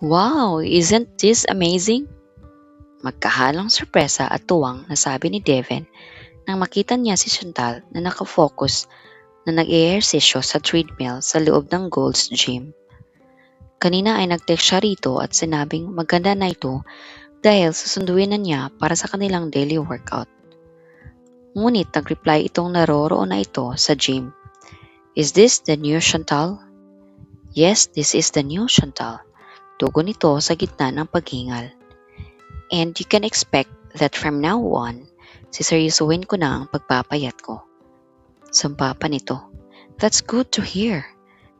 Wow, isn't this amazing? Magkahalong sorpresa at tuwang nasabi ni Devin nang makita niya si Chantal na nakafocus na nag-eehersisyo sa treadmill sa loob ng Gold's Gym. Kanina ay nag-text siya rito at sinabing maganda na ito dahil susunduin na niya para sa kanilang daily workout. Ngunit nag-reply itong naroroon na ito sa gym. Is this the new Chantal? Yes, this is the new Chantal. Tugon nito sa gitna ng paghingal. And you can expect that from now on, siseryosohin ko na ang pagpapayat ko. Sumpa pa nito. That's good to hear.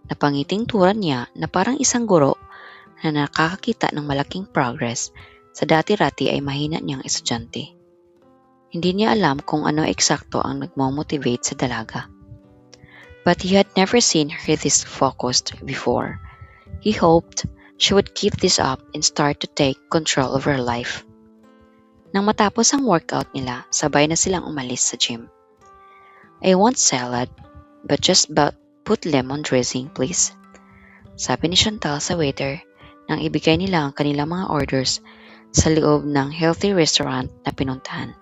Napangiting turan niya na parang isang guro na nakakakita ng malaking progress sa dati-rati ay mahina niyang estudyante. Hindi niya alam kung ano eksakto ang nagmo-motivate sa dalaga. But he had never seen her this focused before. He hoped she would keep this up and start to take control of her life. Nang matapos ang workout nila, sabay na silang umalis sa gym. I want salad, but just put lemon dressing please. Sabi ni Chantal sa waiter nang ibigay nila ang kanilang mga orders sa loob ng healthy restaurant na pinuntahan.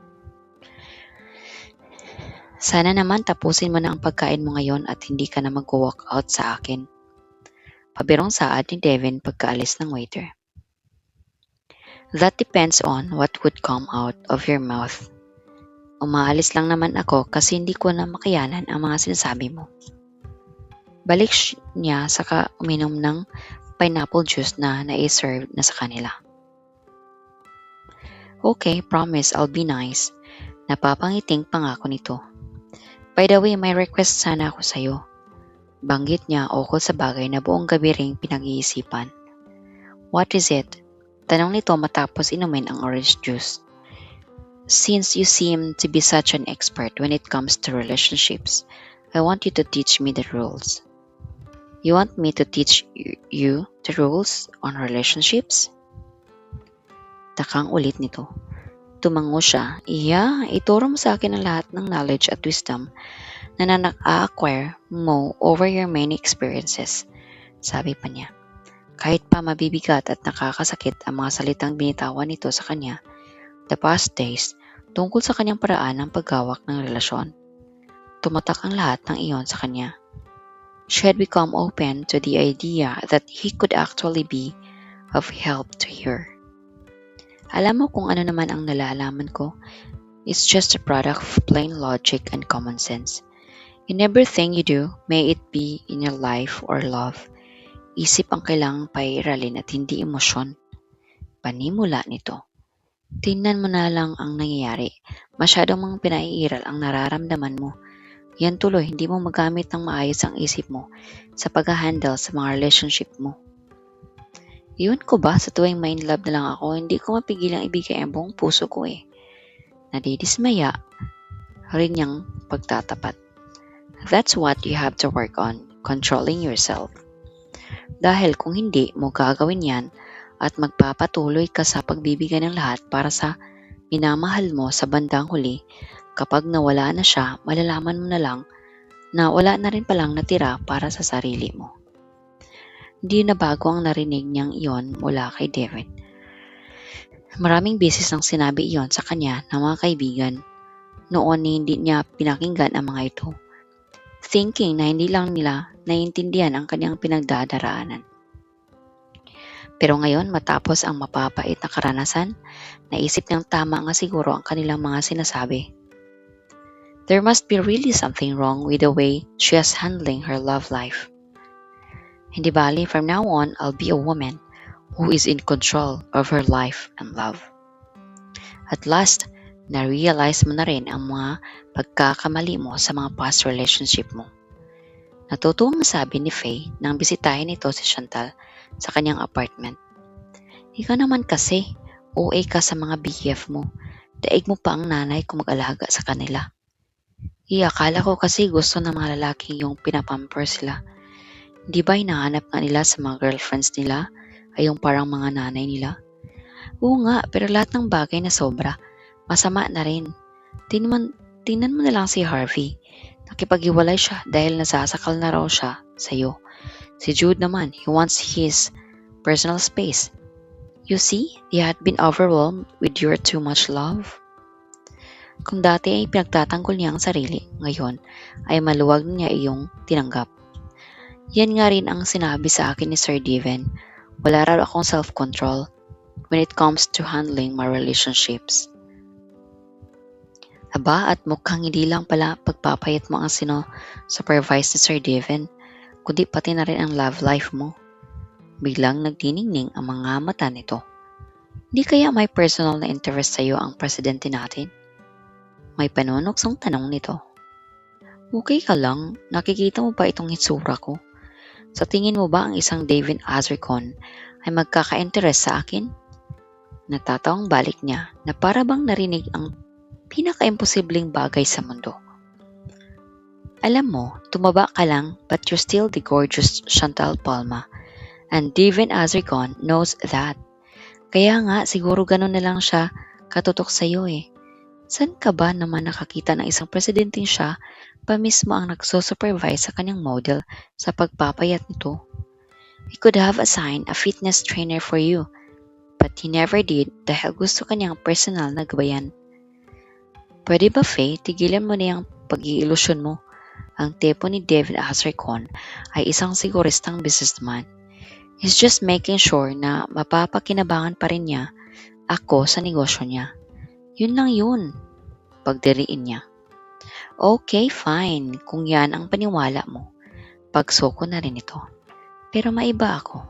Sana naman tapusin mo na ang pagkain mo ngayon at hindi ka na mag-walkout sa akin. Pabirong saad ni Devin pagkaalis ng waiter. That depends on what would come out of your mouth. Umaalis lang naman ako kasi hindi ko na makayanan ang mga sinasabi mo. Balik niya saka uminom ng pineapple juice na nai-serve na sa kanila. Okay, promise I'll be nice. Napapangiting pangako nito. By the way, may request sana ako sa'yo. Banggit niya ukol sa bagay na buong gabi ring pinag-iisipan. What is it? Tanong nito matapos inumin ang orange juice. Since you seem to be such an expert when it comes to relationships, I want you to teach me the rules. You want me to teach you the rules on relationships? Takang ulit nito. Tumango siya. Ituro mo sa akin ang lahat ng knowledge at wisdom na na-acquire mo over your many experiences. Sabi pa niya. Kahit pa mabibigat at nakakasakit ang mga salitang binitawan nito sa kanya, the past days, tungkol sa kanyang paraan ng paghawak ng relasyon. Tumatak ang lahat ng iyon sa kanya. She had become open to the idea that he could actually be of help to her. Alam mo kung ano naman ang nalalaman ko? It's just a product of plain logic and common sense. In everything you do, may it be in your life or love, isip ang kailangang pairalin at hindi emosyon. Panimula nito. Tingnan mo na lang ang nangyayari. Masyadong mga pinaiiral ang nararamdaman mo. Yan tuloy, hindi mo magamit ng maayos ang isip mo sa pag-handle sa mga relationship mo. Iyon ko ba sa tuwing may in love na lang ako, hindi ko mapigilang ibigay ang buong puso ko eh. Nadidismaya rin niyang pagtatapat. That's what you have to work on, controlling yourself. Dahil kung hindi mo gagawin yan at magpapatuloy ka sa pagbibigay ng lahat para sa minamahal mo sa bandang huli, kapag nawala na siya, malalaman mo na lang na wala na rin palang natira para sa sarili mo. Hindi na bago ang narinig niyang iyon mula kay Devin. Maraming beses nang sinabi iyon sa kanya ng mga kaibigan. Noon hindi niya pinakinggan ang mga ito, thinking na hindi lang nila naiintindihan ang kanyang pinagdadaraanan. Pero ngayon matapos ang mapapait na karanasan, naisip niyang tama nga siguro ang kanilang mga sinasabi. There must be really something wrong with the way she is handling her love life. Hindi bali, from now on, I'll be a woman who is in control of her life and love. At last, na-realize mo na rin ang mga pagkakamali mo sa mga past relationship mo. Natutuwang masabi ni Faye nang bisitahin ito si Chantal sa kanyang apartment. Ikaw naman kasi, OA ka sa mga BF mo. Daig mo pa ang nanay kung mag-alaga sa kanila. Akala ko kasi gusto ng mga lalaking yung pinapamper sila. Di ba hinahanap nga nila sa mga girlfriends nila ay yung parang mga nanay nila? Oo nga, pero lahat ng bagay na sobra, masama na rin. Tingnan mo na lang si Harvey. Nakipag-iwalay siya dahil nasasakal na raw siya sa'yo. Si Jude naman, he wants his personal space. You see, you had been overwhelmed with your too much love. Kung dati ay pinagtatanggol niya ang sarili, ngayon ay maluwag niya iyong tinanggap. Yan nga rin ang sinabi sa akin ni Sir Devon. Wala raw akong self-control when it comes to handling my relationships. Aba, at mukhang hindi lang pala pagpapayat mo ang supervise ni Sir Devon, kundi pati na rin ang love life mo. Biglang nagniningning ang mga mata nito. Di kaya may personal na interest sa iyo ang presidente natin? May panunuksong tanong nito. Okay ka lang, nakikita mo ba itong hitsura ko? Sa tingin mo ba ang isang David Azarcon ay magkaka-interest sa akin? Natatawang balik niya na para bang narinig ang pinaka-imposibleng bagay sa mundo. Alam mo, tumaba ka lang but you're still the gorgeous Chantal Palma and David Azarcon knows that. Kaya nga siguro ganun na lang siya katutok sa iyo eh. San ka ba naman nakakita ng isang presidenteng siya pa mismo ang nagsusupervise sa kanyang model sa pagpapayat nito? He could have assigned a fitness trainer for you, but he never did dahil gusto kanyang personal na gabayan. Pwede ba, Faye, tigilan mo na yung pag-iilusyon mo? Ang tepo ni David Azarcon ay isang siguristang businessman. He's just making sure na mapapakinabangan pa rin niya ako sa negosyo niya. Yun lang yun, pagdiriin niya. Okay, fine, kung yan ang paniwala mo. Pagsoko na rin ito. Pero maiba ako.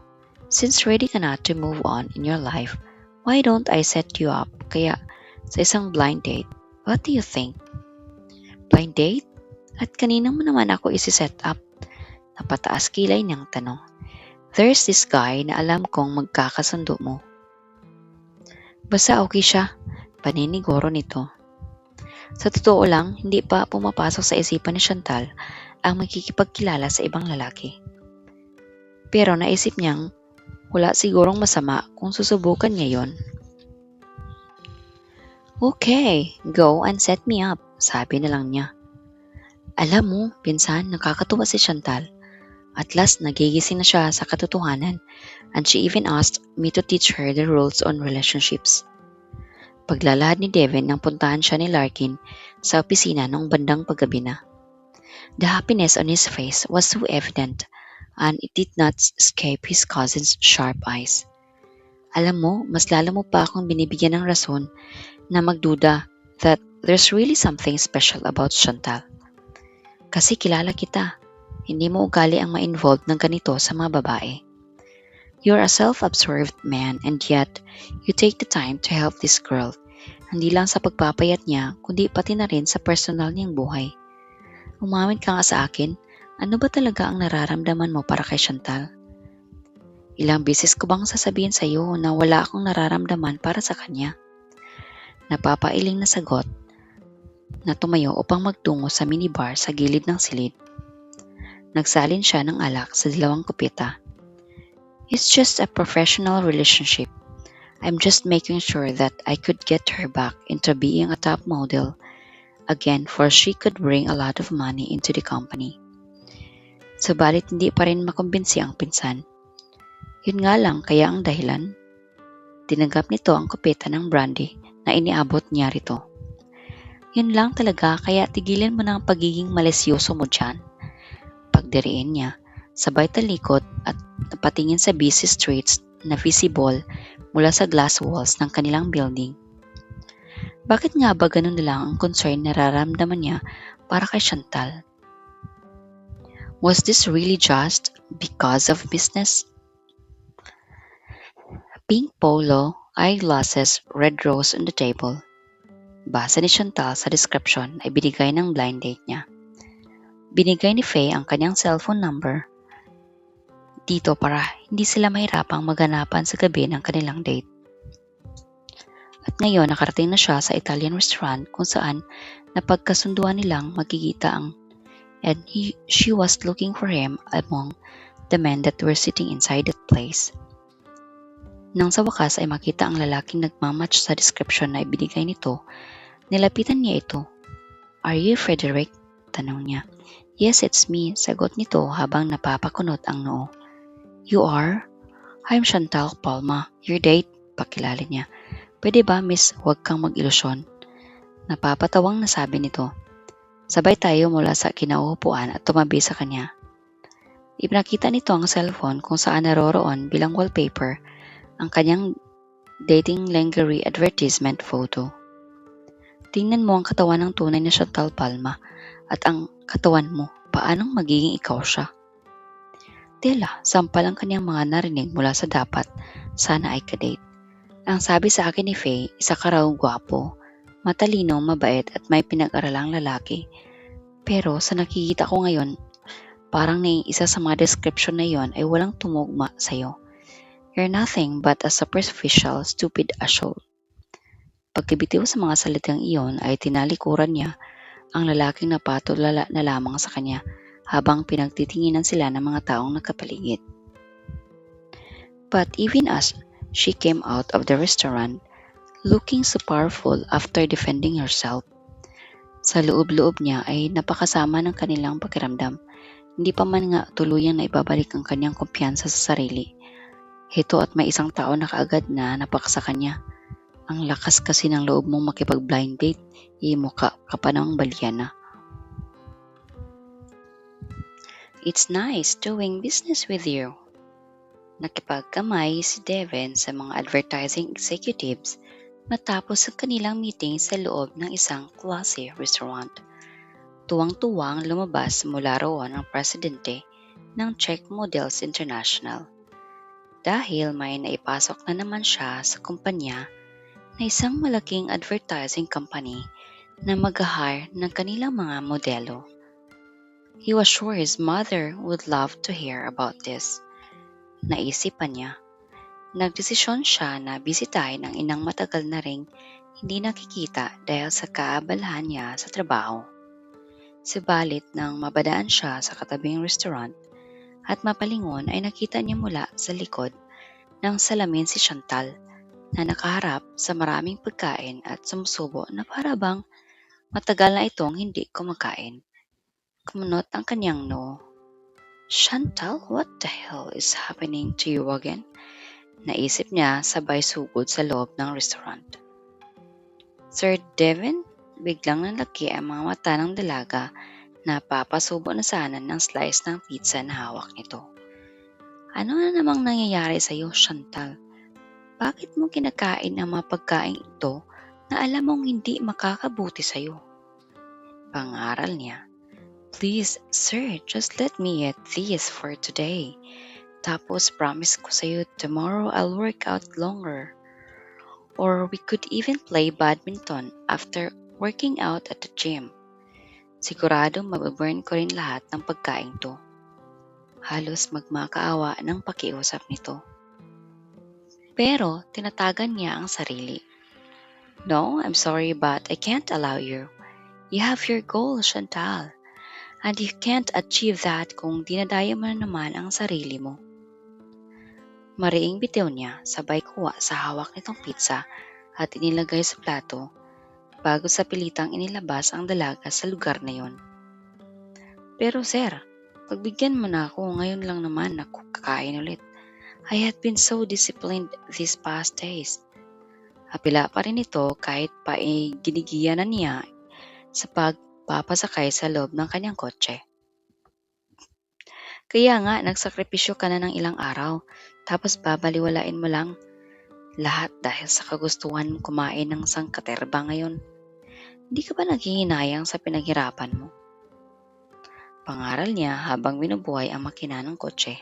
Since ready ka na to move on in your life, why don't I set you up kaya sa isang blind date? What do you think? Blind date? At kanina mo naman ako isi-set up? Napataas kilay niyang tanong. There's this guy na alam kong magkakasundo mo. Basta okay siya, paniniguro nito. Sa totoo lang, hindi pa pumapasok sa isipan ni Chantal ang makikipagkilala sa ibang lalaki. Pero naisip niyang wala sigurong masama kung susubukan niya yon. Okay, go and set me up, sabi na lang niya. Alam mo, pinsan, nakakatuwa si Chantal. At last, nagigising na siya sa katotohanan and she even asked me to teach her the rules on relationships. Paglalahad ni Devin nang puntahan siya ni Larkin sa opisina noong bandang paggabi na. The happiness on his face was so evident and it did not escape his cousin's sharp eyes. Alam mo, mas lalo mo pa akong binibigyan ng rason na magduda that there's really something special about Chantal. Kasi kilala kita, hindi mo ugali ang ma-involved ng ganito sa mga babae. You're a self-absorbed man and yet you take the time to help this girl, hindi lang sa pagpapayat niya kundi pati na rin sa personal niyang buhay. Umamin ka nga sa akin, ano ba talaga ang nararamdaman mo para kay Chantal? Ilang beses ko bang sasabihin sa iyo na wala akong nararamdaman para sa kanya? Napapailing na sagot na tumayo upang magtungo sa minibar sa gilid ng silid. Nagsalin siya ng alak sa dalawang kupita. It's just a professional relationship. I'm just making sure that I could get her back into being a top model again for she could bring a lot of money into the company. Subalit hindi pa rin makumbinsi ang pinsan. Yun nga lang kaya ang dahilan. Tinanggap nito ang kupita ng brandy na iniabot niya rito. Yun lang talaga kaya tigilan mo na ang pagiging malisyoso mo dyan. Pagdiriin niya, sabay talikod at napatingin sa busy streets na visible mula sa glass walls ng kanilang building. Bakit nga ba ganun na lang ang concern na nararamdaman niya para kay Chantal? Was this really just because of business? Pink polo, eyeglasses, red rose on the table. Basa ni Chantal sa description ay binigay ng blind date niya. Binigay ni Faye ang kanyang cellphone number dito para hindi sila mahirapang maghanapan sa gabi ng kanilang date. At ngayon nakarating na siya sa Italian restaurant kung saan napagkasunduan nilang magkikita and she was looking for him among the men that were sitting inside that place. Nang sa wakas ay makita ang lalaking nagmamatch sa description na ibinigay nito, nilapitan niya ito. Are you Frederick? Tanong niya. Yes, it's me, sagot nito habang napapakunot ang noo. You are? I'm Chantal Palma, your date, pakilala niya. Pwede ba miss, huwag kang mag-ilusyon? Napapatawang nasabi nito. Sabay tayo mula sa kinauupuan at tumabi sa kanya. Ipinakita nito ang cellphone kung saan naroroon bilang wallpaper ang kanyang dating lingerie advertisement photo. Tingnan mo ang katawan ng tunay na Chantal Palma at ang katawan mo, paanong magiging ikaw siya? Tela, sampal ang kanyang mga narinig mula sa dapat, sana ay kadate. Ang sabi sa akin ni Faye, isa ka raw gwapo, matalino, mabait at may pinag-aralang lalaki. Pero sa nakikita ko ngayon, parang isa sa mga description na yon ay walang tumugma sa'yo. You're nothing but a superficial, stupid asshole. Pagkabitiw sa mga salitang iyon ay tinalikuran niya ang lalaking napatulala na lamang sa kanya habang pinagtitinginan sila ng mga taong nakapaligid. But even as she came out of the restaurant, looking so powerful after defending herself, sa loob-loob niya ay napakasama ng kanilang pakiramdam. Hindi pa man nga tuluyang na ibabalik ang kanyang kumpiyansa sa sarili. Hito at may isang tao na kaagad na napakasa kanya. Ang lakas kasi ng loob mong makipag-blind date, mukha ka pa ng balyana. It's nice doing business with you. Nakipagkamay si Devin sa mga advertising executives matapos ang kanilang meeting sa loob ng isang classy restaurant. Tuwang-tuwang lumabas mula roon ang presidente ng Czech Models International dahil may naipasok na naman siya sa kumpanya na isang malaking advertising company na mag-hire ng kanilang mga modelo. He was sure his mother would love to hear about this. Naisipan niya. Nagdesisyon siya na bisitahin ang inang matagal na ring hindi nakikita dahil sa kaabalahan niya sa trabaho. Subalit nang mabadaan siya sa katabing restaurant at mapalingon ay nakita niya mula sa likod ng salamin si Chantal na nakaharap sa maraming pagkain at sumusubo na para bang matagal na itong hindi kumakain. Kumunot ang kanyang noo. Chantal, what the hell is happening to you again? Naisip niya sabay sugod sa loob ng restaurant. Sir Devin, biglang nalaki ang mga mata ng dalaga na papasubo na sana ng slice ng pizza na hawak nito. Ano na namang nangyayari sa iyo, Chantal? Bakit mo kinakain ang mga pagkain ito na alam mong hindi makakabuti sa iyo? Pangaral niya. Please, sir, just let me eat this for today. Tapos promise ko sa iyo tomorrow I'll work out longer. Or we could even play badminton after working out at the gym. Sigurado mababurn ko rin lahat ng pagkain to. Halos magmakaawa ng pakiusap nito. Pero tinatagan niya ang sarili. No, I'm sorry but I can't allow you. You have your goal, Chantal. And you can't achieve that kung dinadaya mo na naman ang sarili mo. Mariing bitiw niya sabay kuha sa hawak nitong pizza at inilagay sa plato bago sa pilitang inilabas ang dalaga sa lugar na yon. Pero sir, pagbigyan mo na ako, ngayon lang naman ako kakain ulit. I had been so disciplined these past days. Apila pa rin ito kahit pa ginigiyanan niya sa pagpapasakay sa loob ng kanyang kotse. Kaya nga, nagsakripisyo ka na ng ilang araw, tapos babaliwalain mo lang lahat dahil sa kagustuhan mong kumain ng sangkaterba ngayon. Hindi ka ba naghihinayang sa pinaghirapan mo? Pangaral niya habang binubuhay ang makina ng kotse.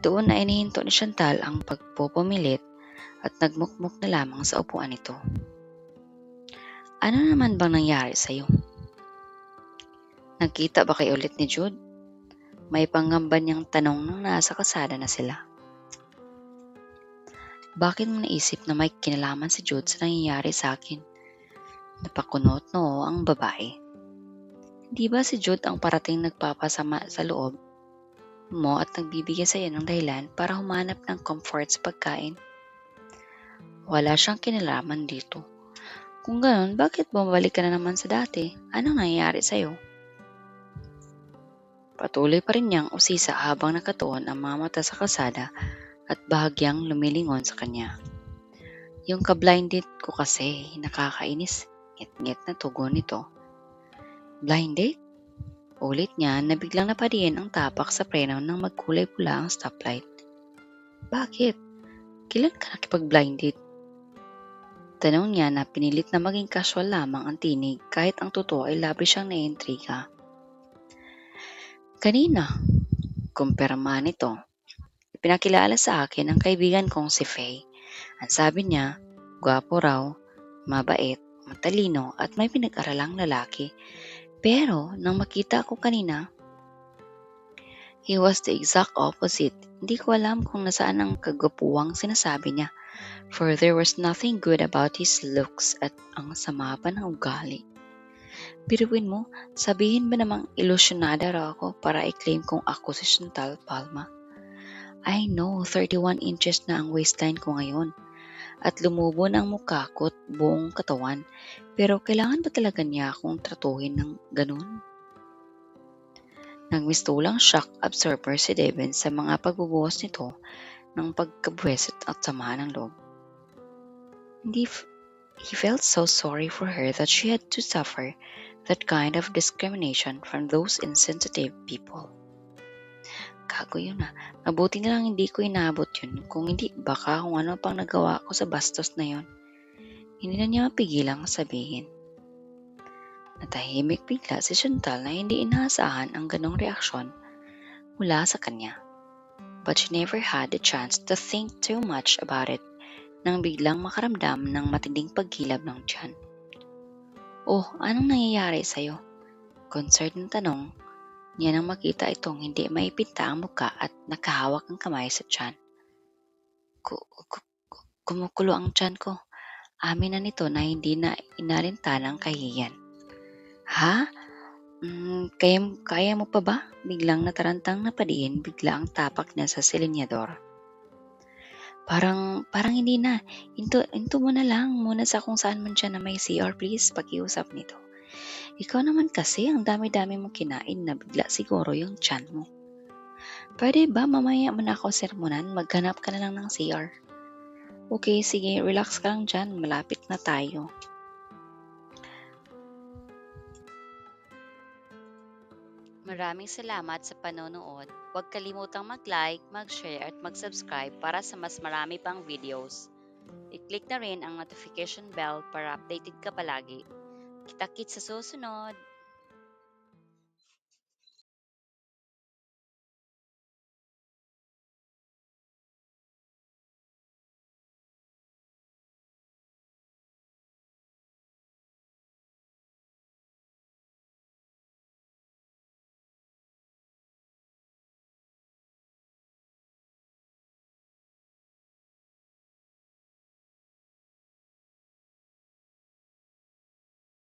Doon na inihinto ni Chantal ang pagpupumilit at nagmukmuk na lamang sa upuan nito. Ano naman bang nangyari sa iyo? Nagkita ba kayo ulit ni Jude? May pangamba niyang tanong nang nasa kalsada na sila. Bakit mo naisip na may kinalaman si Jude sa nangyayari sa akin? Napakunot noo ang babae. Di ba si Jude ang parating nagpapasama sa loob mo at nagbibigay sa iyo ng dahilan para humanap ng comfort sa pagkain? Wala siyang kinalaman dito. Kung ganon, bakit bumabalik ka na naman sa dati? Anong nangyayari sa iyo? Patuloy pa rin niyang usisa habang nakatuon ang mga mata sa kalsada at bahagyang lumilingon sa kanya. Yung ka-blinded ko kasi, nakakainis. Ngit-ngit na tugon nito. Blinded? Ulit niya na biglang napadiin ang tapak sa preno nang magkulay pula ang stoplight. Bakit? Kailan ka nakipag-blinded? Tanong niya na pinilit na maging casual lamang ang tinig kahit ang totoo ay labis siyang naiintriga. Kanina, kumpirma nito. Ipinakilala sa akin ang kaibigan kong si Faye. Ang sabi niya, gwapo raw, mabait, matalino at may pinag-aralang lalaki. Pero nang makita ko kanina, he was the exact opposite. Hindi ko alam kung nasaan ang kagwapuwang sinasabi niya. For there was nothing good about his looks at ang sama pa ng ugali. Biruin mo, sabihin ba namang ilusyonada raw ako para i-claim kong ako si Chantal Palma? I know, 31 inches na ang waistline ko ngayon at lumubo na ang mukha ko at buong katawan. Pero kailangan ba talaga niya akong tratuhin ng ganun? Nagmistulang shock absorber si Devin sa mga pagbubuhos nito ng pagkabwisit at sama ng loob. He felt so sorry for her that she had to suffer that kind of discrimination from those insensitive people. Gago yun ah. Mabuti na lang hindi ko inabot yun. Kung hindi, baka kung ano pang nagawa ko sa bastos na yun. Hindi na niya mapigilang sabihin. Natahimik bigla si Chantal na hindi inaasahan ang ganong reaksyon mula sa kanya. But she never had the chance to think too much about it nang biglang makaramdam ng matinding paghilab ng tiyan. Oh, anong nangyayari sa'yo? Concerned na tanong niya nang makita itong hindi maipinta ang muka at nakahawak ang kamay sa tiyan. Kumukulo ang tiyan ko. Amin na nito na hindi na inalintan ang kahiyan. Ha? Kaya mo pa ba? Biglang natarantang napadiin bigla ang tapak niya sa silinyador. Parang hindi na. Into mo na lang muna sa kung saan man siya na may CR please. Pakiusap nito. Ikaw naman kasi ang dami-dami mong kinain na bigla siguro yung tiyan mo. Pwede ba mamaya mo na ako sermonan? Maghanap ka na lang ng CR. Okay, sige. Relax ka lang dyan. Malapit na tayo. Maraming salamat sa panonood. Huwag kalimutang mag-like, mag-share at mag-subscribe para sa mas marami pang videos. I-click na rin ang notification bell para updated ka palagi. Kita-kits sa susunod!